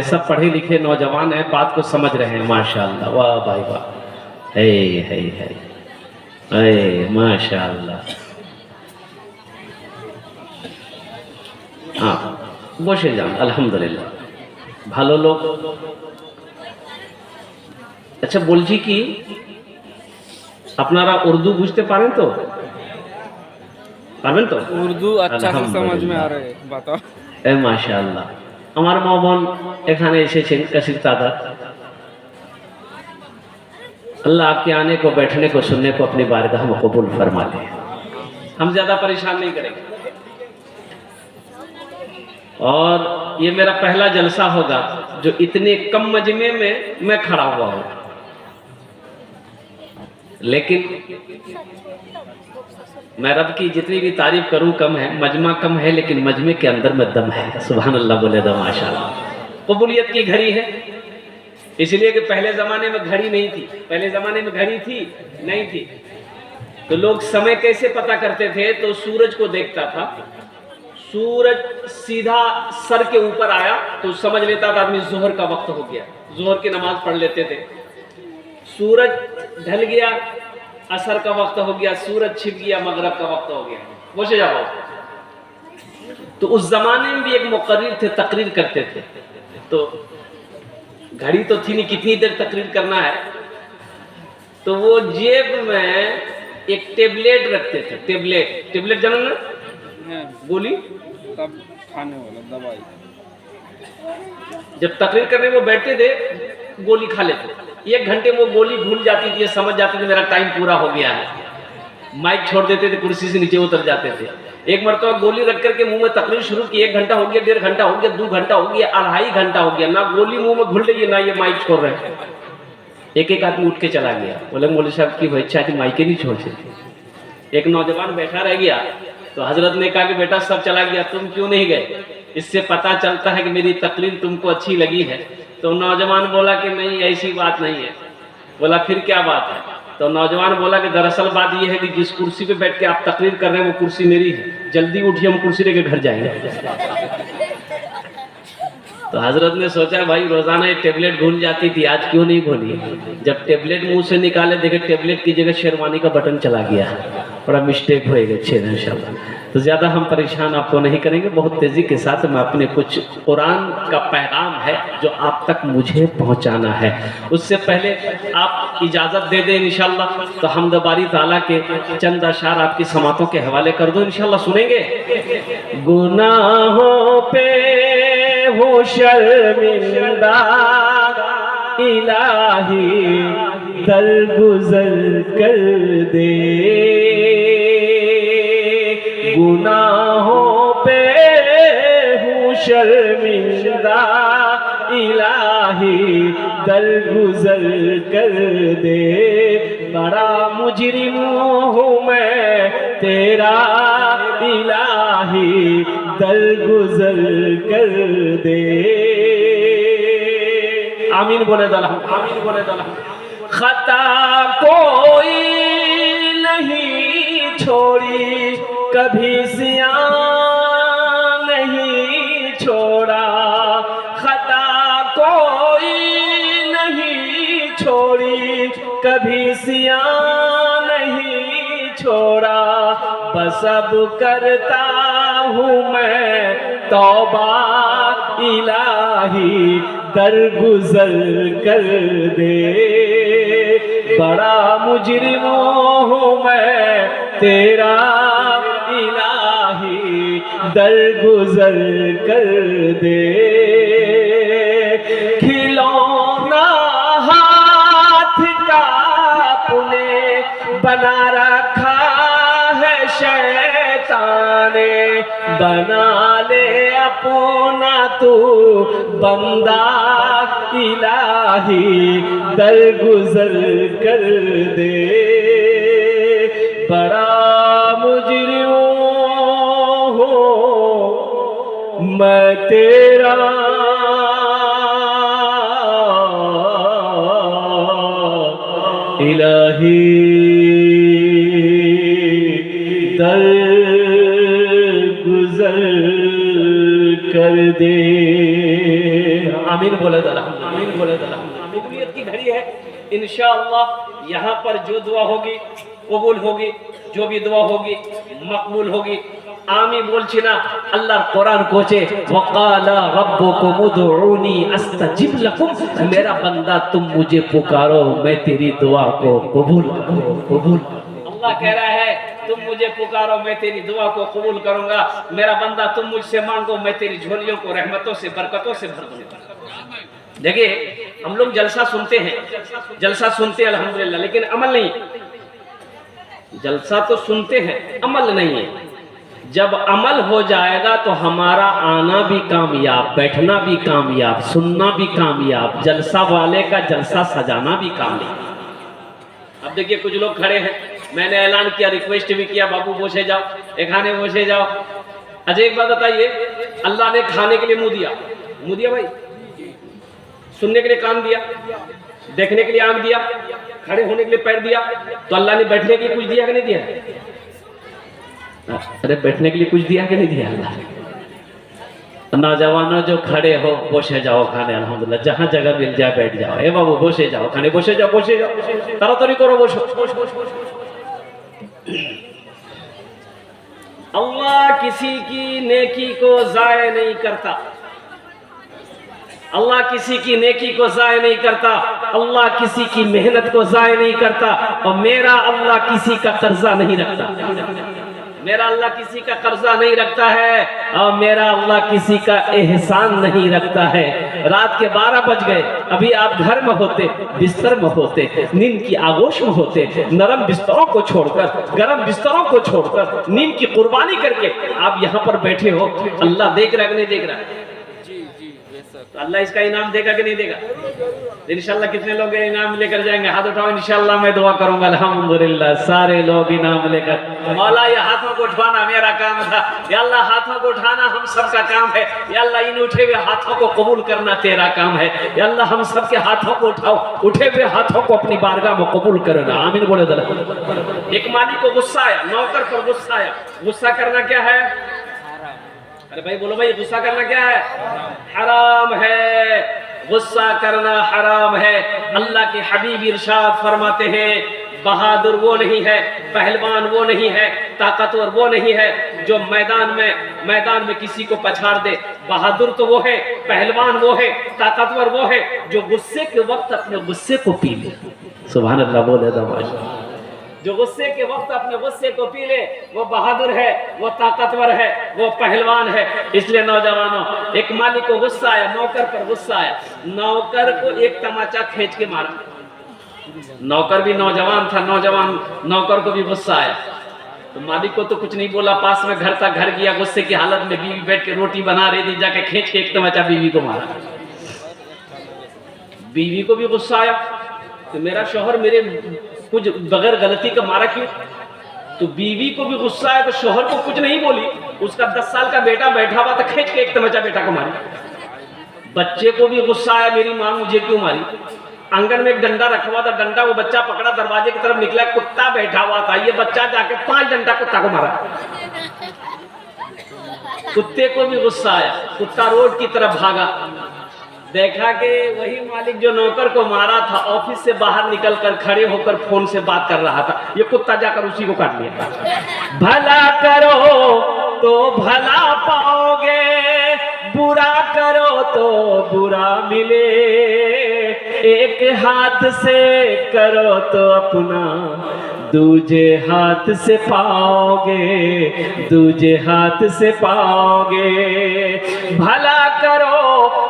सब पढ़े लिखे नौजवान हैं, बात को समझ रहे हैं। माशाअल्लाह, वाह भाई वाह, है माशाअल्लाह। हाँ, বসে যান, আলহামদুলিল্লাহ, ভালো লোক। আচ্ছা, বলছি কি আপনারা উর্দू বুঝতে পারেন তো? পারবেন তো? उर्दू अच्छा से समझ में आ रहा है, बताओ। माशाअल्लाह, আমার মা বোন এখানে এসেছেন কাশির তাদাদ। अल्लाह आपके आने को, बैठने को, सुनने को अपनी बारगाह में कबूल फरमा ले। हम ज्यादा परेशान नहीं करेंगे। और ये मेरा पहला जलसा होगा जो इतने कम मजमे में मैं खड़ा हुआ हूं, लेकिन मैं रब की जितनी भी तारीफ करूं कम है। मजमा कम है लेकिन मजमे के अंदर में दम है। सुभान अल्लाह बोले दो माशाअल्लाह। कबूलियत की घड़ी है, इसलिए कि पहले जमाने में घड़ी नहीं थी। पहले जमाने में घड़ी थी नहीं थी, तो लोग समय कैसे पता करते थे? तो सूरज को देखता था, सूरज सीधा सर के ऊपर आया तो समझ लेता था आदमी जोहर का वक्त हो गया, जोहर की नमाज पढ़ लेते थे। सूरज ढल गया, असर का वक्त हो गया, सूरज छिप गया, मगरब का वक्त हो गया। बोले जाओ। तो उस जमाने में भी एक मुकर्रिर थे, तकरीर करते थे। तो घड़ी तो थी नहीं, कितनी देर तकरीर करना है। तो वो जेब में एक टेबलेट रखते थे। टेबलेट जानो ना, गोली, तब खाने वाला दवाई। जब तकरीर करने वो बैठते थे गोली खा लेते। 1 घंटे में वो गोली भूल जाती थी, समझ जाते थे मेरा टाइम पूरा हो गया है। माइक छोड़ देते थे, कुर्सी से नीचे उतर जाते थे। एक मरतबा गोली रख करके मुंह में तकरीर शुरू की। 1 घंटा हो गया, 1.5 घंटा हो गया, 2 घंटा हो गया, 2.5 घंटा हो गया, ना गोली मुंह में घुल रही है ना ये माइक छोड़ रहे हैं। एक आदमी उठ के चला गया। बोले मौलवी साहब की इच्छा थी माइक नहीं छोड़ सकते। एक नौजवान बैठा रह गया तो हजरत ने कहा कि बेटा सब चला गया, तुम क्यों नहीं गए? इससे पता चलता है कि मेरी तकरीर तुमको अच्छी लगी है। तो नौजवान बोला कि नहीं, ऐसी बात नहीं है। बोला फिर क्या बात है? तो नौजवान बोला कि दरअसल बात यह है कि जिस कुर्सी पे बैठ के आप तकरीर कर रहे हैं वो कुर्सी मेरी है, जल्दी उठिए, हम कुर्सी लेके घर जाएंगे। तो हजरत ने सोचा भाई रोजाना ये टेबलेट भूल जाती थी, आज क्यों नहीं भूली? जब टेबलेट मुंह से निकाले देखे टेबलेट की जगह शेरवानी का बटन चला गया। बड़ा मिस्टेक होएगा। इंशाल्लाह। तो ज्यादा हम परेशान आपको नहीं करेंगे। बहुत तेजी के साथ मैं अपने कुछ कुरान का पैगाम है जो आप तक मुझे पहुंचाना है। उससे पहले आप इजाजत दे दें इंशाल्लाह, तो हमद बारी ताला के चंद अशार आपकी समातों के हवाले कर दो, इंशाल्लाह सुनेंगे। गुनाहों पे हो शर्मिंदा इलाही, दरगुजर कर दे। गुनाहों पे हूँ शर्मिंदा इलाही, दरगुजर कर दे। बड़ा मुजरिम हूँ मैं तेरा इलाही, दरगुजर कर दे। आमीन बोले दला, आमीन बोले दला। खता कोई नहीं छोड़ी, कभी सियान नहीं छोड़ा। खता कोई नहीं छोड़ी, कभी सियान नहीं छोड़ा। बस अब करता हूँ मैं तौबा इलाही, दरगुजर कर दे। बड़ा मुजरिम हूँ मैं तेरा इलाही, दरगुजर कर दे। खिलौना हाथ का अपने बना रखा है शैतान ने, बना ले अपना तू बंदा इलाही, दरगुजर कर दे। बड़ा मुजरिम हूँ मैं तेरा इलाही, दरगुजर कर दे। आमीन आमीन बोले तो अल्हम्दुलिल्लाह, आमीन बोले तो अल्हम्दुलिल्लाह। कबूलियत की घड़ी है, इंशाअल्लाह यहाँ पर जो दुआ होगी कबूल होगी, जो भी दुआ होगी मकबूल होगी। आमी बोलছি না, আল্লাহর কোরআন কোচে वकाला रब्बुकुम उदऊनी अस्तजिब लकुम, मेरा बंदा तुम मुझे पुकारो मैं तेरी दुआ को कबूल कबूल। अल्लाह कह रहा है तुम मुझे पुकारो मैं तेरी दुआ को कबूल करूंगा, मेरा बंदा तुम मुझसे मांगो मैं तेरी झोलियों को रहमतों से बरकतों से भर दूंगा। देखिए हम लोग जलसा सुनते हैं, जलसा सुनते हैं अल्हम्दुलिल्लाह, लेकिन अमल नहीं। जलसा तो सुनते हैं, अमल नहीं है। जब अमल हो जाएगा तो हमारा आना भी कामयाब, बैठना भी कामयाब, सुनना भी कामयाब, जलसा वाले का जलसा सजाना भी कामयाब। अब देखिए कुछ लोग खड़े हैं, मैंने ऐलान किया, रिक्वेस्ट भी किया, बाबू बोसे जाओ, एक खाने बोसे जाओ। अच्छा एक बात बताइए, अल्लाह ने खाने के लिए मुंह दिया भाई, सुनने के लिए कान दिया, देखने के लिए आंख दिया, खड़े होने के लिए पैर दिया, तो अल्लाह ने बैठने के लिए कुछ दिया कि नहीं दिया? अरे बैठने के लिए कुछ दिया कि नहीं दिया अल्लाह? नौजवानों जो खड़े हो बोसे जाओ खाने, अल्हम्दुलिल्लाह जहां जगह मिल जाए बैठ जाओ। ए बाबू बोसे जाओ खाने, बोसे जाओ ताड़ाताड़ी करो बोसो। अल्लाह किसी की नेकी को जाया नहीं करता, अल्लाह किसी की नेकी को जाया नहीं करता, अल्लाह किसी की मेहनत को जाया नहीं करता, और मेरा अल्लाह किसी का कर्जा नहीं रखता, मेरा अल्लाह किसी का कर्जा नहीं रखता है, और मेरा अल्लाह किसी का एहसान नहीं रखता है। रात के 12 बज गए, अभी आप घर में होते, बिस्तर में होते, नींद की आगोश में होते, नरम बिस्तरों को छोड़कर, गरम बिस्तरों को छोड़कर, नींद की कुर्बानी करके आप यहाँ पर बैठे हो। अल्लाह देख रहा है कि नहीं देख रहा? तो अल्लाह इसका इनाम देगा कि नहीं देगा? इंशाल्लाह कितने लोग इनाम लेकर जाएंगे? हाथ उठाओ, इंशाल्लाह मैं दुआ करूंगा। अल्हम्दुलिल्लाह सारे लोग इनाम लेकर। मौला ये हाथों को उठाना मेरा काम था, या अल्लाह हाथों को उठाना हम सबका काम है, या अल्लाह इन उठे हुए हाथों को कबूल करना तेरा काम है, या अल्लाह हम सबके हाथों को उठाओ, उठे हुए हाथों को अपनी बारगाह में कबूल करना। आमीन बोले। एक मालिक को गुस्सा आया, नौकर पर गुस्सा आया। गुस्सा करना क्या है? अरे भाई बोलो भाई, गुस्सा करना क्या है? हराम है, गुस्सा करना हराम है। अल्लाह के हबीब इरशाद फरमाते हैं, बहादुर वो नहीं है, पहलवान वो नहीं है, ताकतवर वो नहीं है जो मैदान में किसी को पछाड़ दे। बहादुर तो वो है, पहलवान वो है, ताकतवर वो है जो गुस्से के वक्त अपने गुस्से को पी ले। सुभान अल्लाह बोले दो। जो गुस्से के वक्त अपने गुस्से को पी ले वो बहादुर है, वो ताकतवर है, वो पहलवान है। इसलिए नौजवानों, एक मालिक को गुस्सा आया, नौकर पर गुस्सा आया, नौकर को एक तमाचा खींच के मारा। नौकर भी नौजवान था, नौकर को भी गुस्सा आया, तो मालिक को तो कुछ नहीं बोला, पास में घर था, घर गया, गुस्से की हालत में बीवी बैठ के रोटी बना रही थी, जाके खींच के एक तमाचा बीवी को मारा। बीवी को भी गुस्सा आया, तो मेरा शौहर मेरे कुछ बगैर गलती का मारा क्यों? तो बीवी को भी गुस्सा है, तो शौहर को कुछ नहीं बोली, उसका 10 साल का बेटा बैठा हुआ था, खींच के एक तमाचा बेटा को मारी। बच्चे को भी गुस्सा आया, मेरी माँ मुझे क्यों मारी? आंगन में एक डंडा रखा हुआ था, डंडा वो बच्चा पकड़ा, दरवाजे की तरफ निकला, कुत्ता बैठा हुआ था, ये बच्चा जाके 5 डंडा कुत्ता को मारा। कुत्ते को भी गुस्सा आया, कुत्ता रोड की तरफ भागा, देखा कि वही मालिक जो नौकर को मारा था ऑफिस से बाहर निकलकर खड़े होकर फोन से बात कर रहा था। ये कुत्ता जाकर उसी को काट लिया। भला करो तो भला पाओगे, बुरा करो तो बुरा मिले, एक हाथ से करो तो अपना दूजे हाथ से पाओगे, दूजे हाथ से पाओगे। भला करो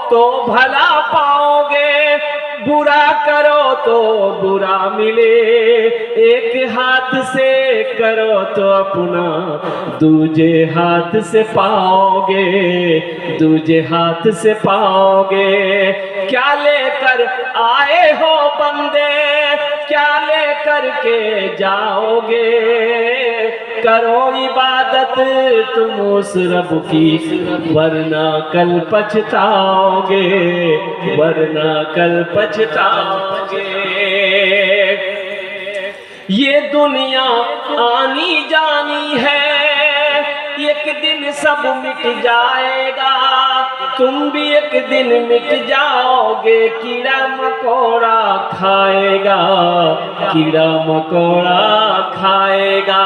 तो भला पाओगे, बुरा करो तो बुरा मिले, एक हाथ से करो तो अपना दूजे हाथ से पाओगे, दूजे हाथ से पाओगे। क्या लेकर आए हो बंदे, क्या लेकर के जाओगे, करो इबादत तुम उस रब की, वरना कल पछताओगे, वरना कल पछताओगे। ये दुनिया आनी जानी है, एक दिन सब मिट जाएगा, तुम भी एक दिन मिट जाओगे, कीड़ा मकोड़ा खाएगा, कीड़ा मकोड़ा खाएगा।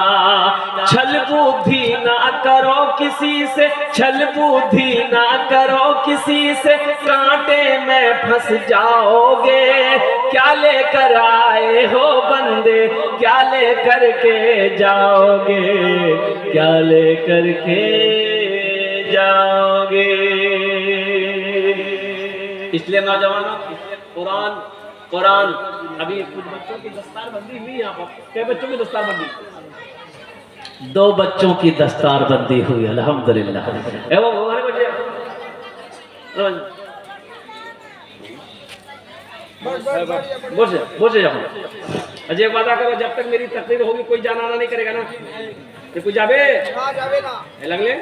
छल बुद्धि ना करो किसी से, छल बुद्धि ना करो किसी से, कांटे में फंस जाओगे। क्या लेकर आए हो बंदे, क्या लेकर के जाओगे, क्या लेकर के जाओगे। इसलिए नौजवानों, कुरान कुरान अभी कुछ बच्चों की दस्तार बंदी हुई यहाँ पर। क्या बच्चों की दस्तार बंदी? 2 बच्चों की दस्तार बंदी हुई, अल्हम्दुलिल्लाह। बोझे जाओ। अजय वादा करो जब तक मेरी तकरीर होगी कोई जाना आना नहीं करेगा ना। ये कुछ जाबे लगले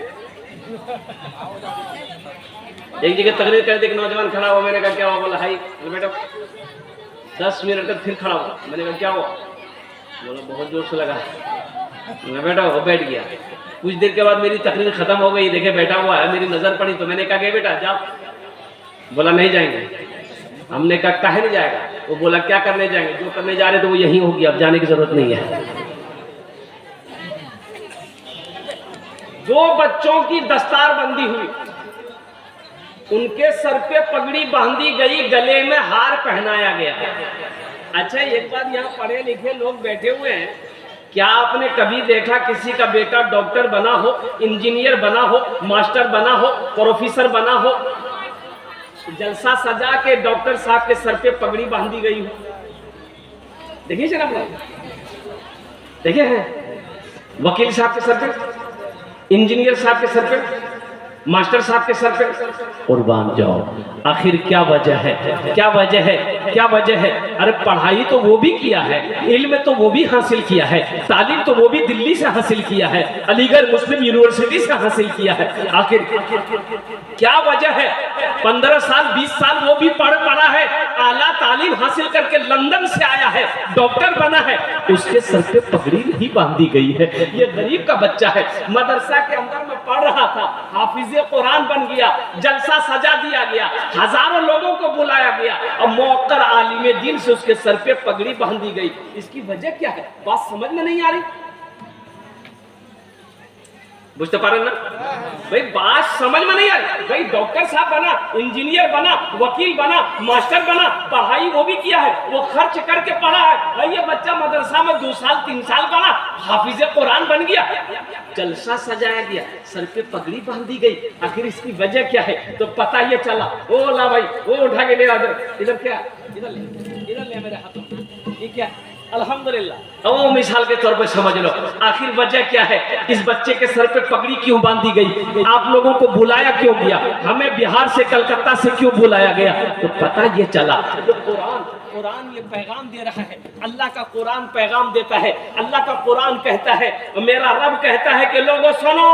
एक जगह तकरीर कर दी, एक नौजवान खड़ा हुआ। मैंने कहा क्या हुआ? बोला हाई बेटा 10 मिनट तक फिर खड़ा हुआ। मैंने कहा क्या हुआ? बोला बहुत जोर से लगा। मैं बेटा वो बैठ गया। कुछ देर के बाद मेरी तकरीर खत्म हो गई, देखे बैठा हुआ है, मेरी नजर पड़ी तो मैंने कहा कि बेटा जाओ। बोला नहीं जाएंगे। हमने कहा काहे नहीं जाएगा? वो बोला क्या करने जाएंगे? जो करने जा रहे तो वो यही होगी, अब जाने की जरूरत नहीं है। 2 बच्चों की दस्तार बंदी हुई, उनके सर पे पगड़ी बांधी गई, गले में हार पहनाया गया। अच्छा एक बात, यहाँ पढ़े लिखे लोग बैठे हुए हैं, क्या आपने कभी देखा किसी का बेटा डॉक्टर बना हो, इंजीनियर बना हो, मास्टर बना हो, प्रोफेसर बना हो? जलसा सजा के डॉक्टर साहब के सर पे पगड़ी बांधी गई हो? देखिए जनाब, देखिए हैं वकील साहब के सर पे, इंजीनियर साहब के सर पे, मास्टर साहब के सर पे। कुर्बान जाओ, आखिर क्या वजह है? क्या वजह है? क्या वजह है? अरे पढ़ाई तो वो भी किया है, इल्म तो वो भी हासिल किया है, तालीम तो वो भी दिल्ली से हासिल किया है, अलीगढ़ मुस्लिम यूनिवर्सिटी से हासिल किया है। आखिर क्या वजह है? 15 साल 20 साल वो भी पढ़ा है, आला तालीम हासिल करके लंदन से आया है, डॉक्टर बना है, उसके सर पे पगड़ी नहीं बांधी गई है। ये गरीब का बच्चा है, मदरसा के अंदर में पढ़ रहा था, हाफिज कुरान बन गया, जलसा सजा दिया गया, हजारों लोगों को बुलाया गया, और मौकर आलिम दीन से उसके सर पे पगड़ी बांधी गई। इसकी वजह क्या है? बात समझ में नहीं आ रही। बुझते पा रहे ना भाई? बात समझ में नहीं आ रही भाई। डॉक्टर साहब बना, इंजीनियर बना, वकील बना, मास्टर बना, पढ़ाई वो भी किया है, वो खर्च करके पढ़ा है। भाई ये बच्चा मदरसा में 2 साल 3 साल पढ़ा, हाफिज कुरान बन गया, जलसा सजाया गया, सर पे पगड़ी बांधी गई। आखिर इसकी वजह क्या है? तो पता ये चला, ओ ला भाई वो उठा के ले इधर क्या, इधर ले मेरे हाथों, ये क्या? अल्हम्दुलिल्लाह। वो मिसाल के तौर पे समझ लो, आखिर वजह क्या है? इस बच्चे के सर पे पगड़ी क्यों बांधी गई? आप लोगों को बुलाया क्यों गया? हमें बिहार से कलकत्ता से क्यों बुलाया गया? तो पता ये चला, तो कुरान ये पैगाम दे रहा है। अल्लाह का कुरान पैगाम देता है। अल्लाह का कुरान कहता है, मेरा रब कहता है कि लोगों सुनो,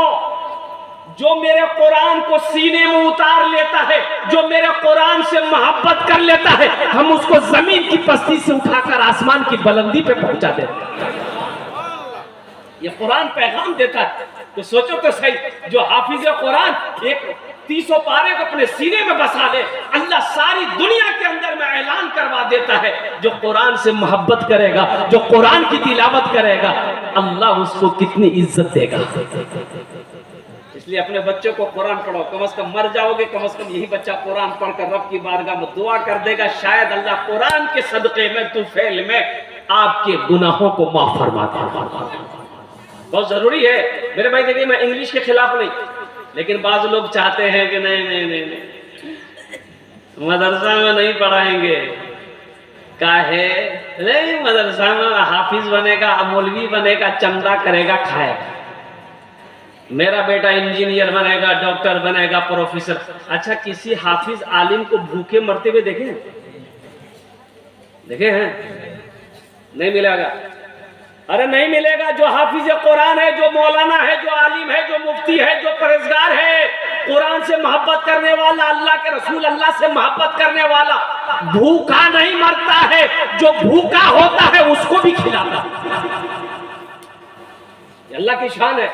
जो मेरे कुरान को सीने में उतार लेता है, जो मेरे कुरान से मोहब्बत कर लेता है, हम उसको जमीन की पस्ती से उठाकर आसमान की बुलंदी पे पहुंचा देते हैं। ये कुरान पैगाम देता है। तो सोचो तो सही, जो हाफिज कुरान एक 300 पारे को अपने सीने में बसा ले, अल्लाह सारी दुनिया के अंदर में ऐलान करवा देता है, जो कुरान से मोहब्बत करेगा, जो कुरान की तिलावत करेगा, अल्लाह उसको कितनी इज्जत देगा। इसलिए अपने बच्चों को कुरान पढ़ो, कम से कम मर जाओगे, कम से कम यही बच्चा कुरान पढ़कर रब की बारगाह में दुआ कर देगा, शायद अल्लाह कुरान के सदक़े में तुफैल में आपके गुनाहों को माफ फरमा देगा। बहुत जरूरी है मेरे भाई। देखिए मैं इंग्लिश के खिलाफ नहीं, लेकिन बाज लोग चाहते हैं कि नहीं मदरसा में नहीं पढ़ाएंगे, काहे नहीं, मदरसा में हाफिज बनेगा, मौलवी बनेगा, चंदा करेगा, खाएगा। मेरा बेटा इंजीनियर बनेगा, डॉक्टर बनेगा, प्रोफेसर। अच्छा किसी हाफिज आलिम को भूखे मरते हुए देखे हैं? नहीं मिलेगा। अरे नहीं मिलेगा। जो हाफिज कुरान है, जो मौलाना है, जो आलिम है, जो मुफ्ती है, जो परहेजगार है, कुरान से मोहब्बत करने वाला, अल्लाह के रसूल अल्लाह से मोहब्बत करने वाला, भूखा नहीं मरता है, जो भूखा होता है उसको भी खिलाता। अल्लाह की शान है।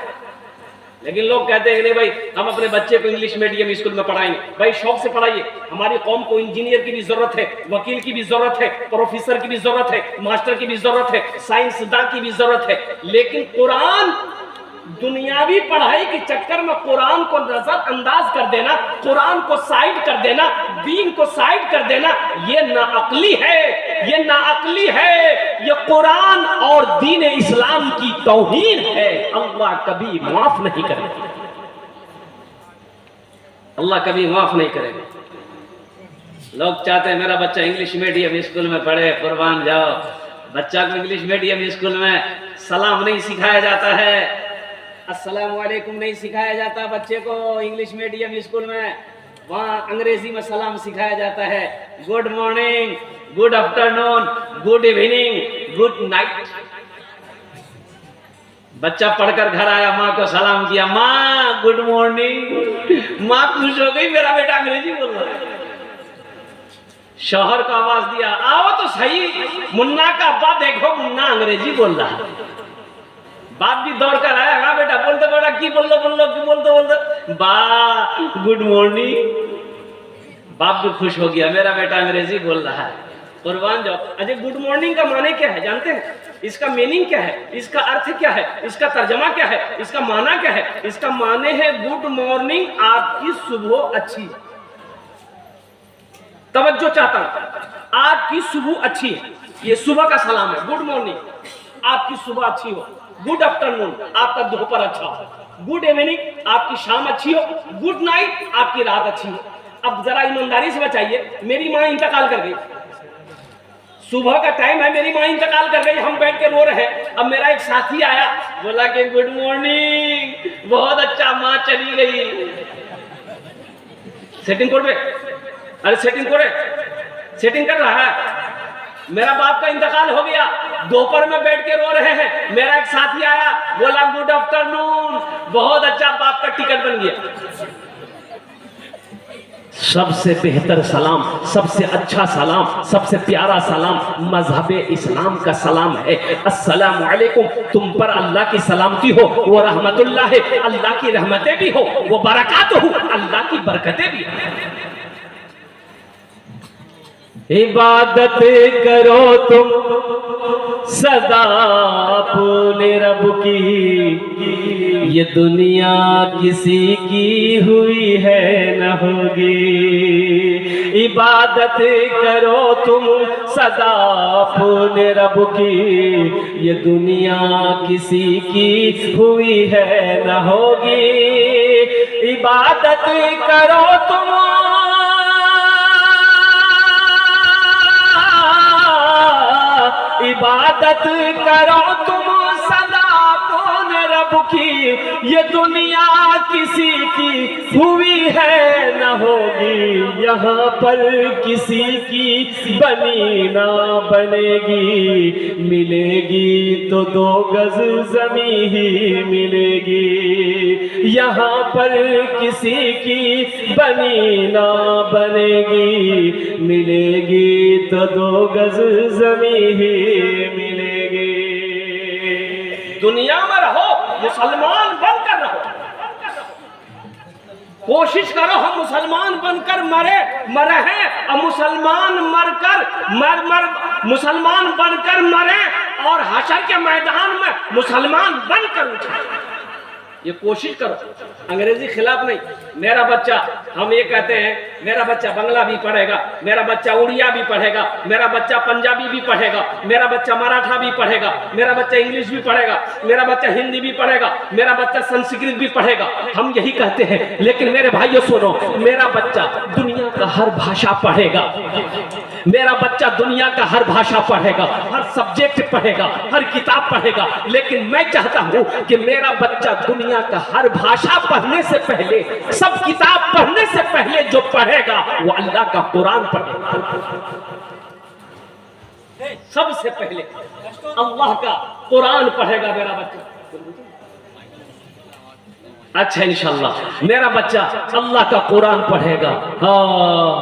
लेकिन लोग कहते हैं कि नहीं भाई, हम अपने बच्चे को इंग्लिश मीडियम स्कूल में पढ़ाएंगे। भाई शौक से पढ़ाइए। हमारी कौम को इंजीनियर की भी जरूरत है, वकील की भी जरूरत है, प्रोफेसर की भी जरूरत है, मास्टर की भी जरूरत है, साइंसदान की भी जरूरत है। लेकिन कुरान, दुनियावी पढ़ाई के चक्कर में कुरान को नजरअंदाज कर देना, कुरान को साइड कर देना, दीन को साइड कर देना, ये नाअक्ली है, ये नाअक्ली है। ये कुरान और दीन इस्लाम की तौहीन है। अल्लाह कभी माफ नहीं करेगा, अल्लाह कभी माफ नहीं करेगा। लोग चाहते हैं मेरा बच्चा इंग्लिश मीडियम स्कूल में पढ़े, कुर्बान जाओ। बच्चा को इंग्लिश मीडियम स्कूल में सलाम नहीं सिखाया जाता है, अस्सलाम वालेकुम नहीं सिखाया जाता बच्चे को इंग्लिश मीडियम स्कूल में। वहाँ अंग्रेजी में सलाम सिखाया जाता है, good morning, good afternoon, good evening, good night. बच्चा पढ़कर घर आया, माँ को सलाम किया, माँ गुड मॉर्निंग। माँ खुश हो गई, मेरा बेटा अंग्रेजी बोल रहा है। शौहर को आवाज दिया, आओ तो सही, मुन्ना का अब्बा देखो, मुन्ना अंग्रेजी बोल रहा है। बाप भी दौड़ कर आया, हाँ बेटा बोलते बेटा की बोल बोलते बा गुड मॉर्निंग। बाप भी खुश हो गया, मेरा बेटा अंग्रेजी बोल रहा है। कुर्बान जाओ। अजय गुड मॉर्निंग का माने क्या है जानते हैं? इसका मीनिंग क्या है, इसका अर्थ क्या है, इसका तर्जमा क्या है, इसका माना क्या है? इसका माने है गुड मॉर्निंग, आपकी सुबह अच्छी। तवज्जो चाहता हूं, आपकी सुबह अच्छी है, ये सुबह का सलाम है। गुड मॉर्निंग, आपकी सुबह अच्छी हो। गुड आफ्टरनून, आपका दोपहर अच्छा हो। गुड इवनिंग, आपकी शाम अच्छी हो। गुड नाइट, आपकी रात अच्छी हो। अब जरा ईमानदारी से बताइए, मेरी माँ इंतकाल कर गई, सुबह का टाइम है, मेरी माँ इंतकाल कर गई, हम बैठ के रो रहे हैं। अब मेरा एक साथी आया, बोला कि गुड मॉर्निंग, बहुत अच्छा, माँ चली गई। सेटिंग कर, अरे सेटिंग करे, सेटिंग कर रहा है। मेरा बाप का इंतकाल हो गया, दोपहर में बैठ के रो रहे हैं। मेरा एक साथी आया, बोला गुड आफ्टरनून, बहुत अच्छा, बाप का टिकट बन गया। सबसे बेहतर सलाम, सबसे अच्छा सलाम, सबसे प्यारा सलाम मजहब इस्लाम का सलाम है। अस्सलामु अलैकुम, तुम पर अल्लाह की सलामती हो, वो रहमतुल्लाह है, अल्लाह की रहमतें भी हो, वो बरकात हो, अल्लाह की बरकतें भी हो। इबादत करो तुम सदा अपने रब की, ये दुनिया किसी की हुई है न होगी। इबादत करो तुम सदा अपने रब की, ये दुनिया किसी की हुई है न होगी। इबादत करो तुम, इबादत करो तुम सदा अपने रब की, ये दुनिया किसी की हुई है न होगी। यहाँ पर किसी की बनी ना बनेगी, मिलेगी तो 2 गज जमी ही मिलेगी। यहाँ पर किसी की बनी ना बनेगी, मिलेगी तो 2 गज जमी ही मिलेगी। दुनिया में रहो, मुसलमान बनकर रहो, कोशिश करो हम मुसलमान बनकर मरे हैं, और मुसलमान मुसलमान बनकर मरे, और हशर के मैदान में मुसलमान बनकर उठे। ये कोशिश करो, अंग्रेजी खिलाफ नहीं। मेरा बच्चा, हम ये कहते हैं, मेरा बच्चा बंगला भी पढ़ेगा, मेरा बच्चा उड़िया भी पढ़ेगा, मेरा बच्चा पंजाबी भी पढ़ेगा, मेरा बच्चा मराठा भी पढ़ेगा, मेरा बच्चा इंग्लिश भी पढ़ेगा, मेरा बच्चा हिंदी भी पढ़ेगा, मेरा बच्चा संस्कृत भी पढ़ेगा। हम यही कहते हैं, लेकिन मेरे भाइयों सुनो, मेरा बच्चा दुनिया का हर भाषा पढ़ेगा, मेरा बच्चा दुनिया का हर भाषा पढ़ेगा, हर सब्जेक्ट पढ़ेगा, हर किताब पढ़ेगा। लेकिन मैं चाहता हूं कि मेरा बच्चा दुनिया का हर भाषा पढ़ने से पहले, सब किताब पढ़ने से पहले जो पढ़ेगा वो अल्लाह का कुरान पढ़ेगा। सबसे पहले अल्लाह का कुरान पढ़ेगा मेरा बच्चा। अच्छा, इंशाल्लाह मेरा बच्चा अल्लाह का कुरान पढ़ेगा। हाँ,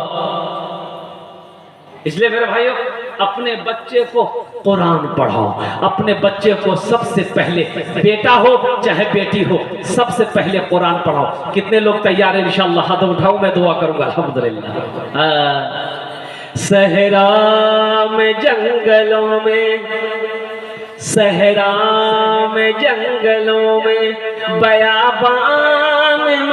इसलिए मेरे भाइयों, अपने बच्चे को कुरान पढ़ाओ, अपने बच्चे को सबसे पहले, बेटा हो चाहे बेटी हो, सबसे पहले कुरान पढ़ाओ। कितने लोग तैयार हैं? इंशाअल्लाह हाथ उठाओ, मैं दुआ करूंगा। अल्हम्दुलिल्लाह। सहरा में जंगलों में, सहरा में जंगलों में, बयाबान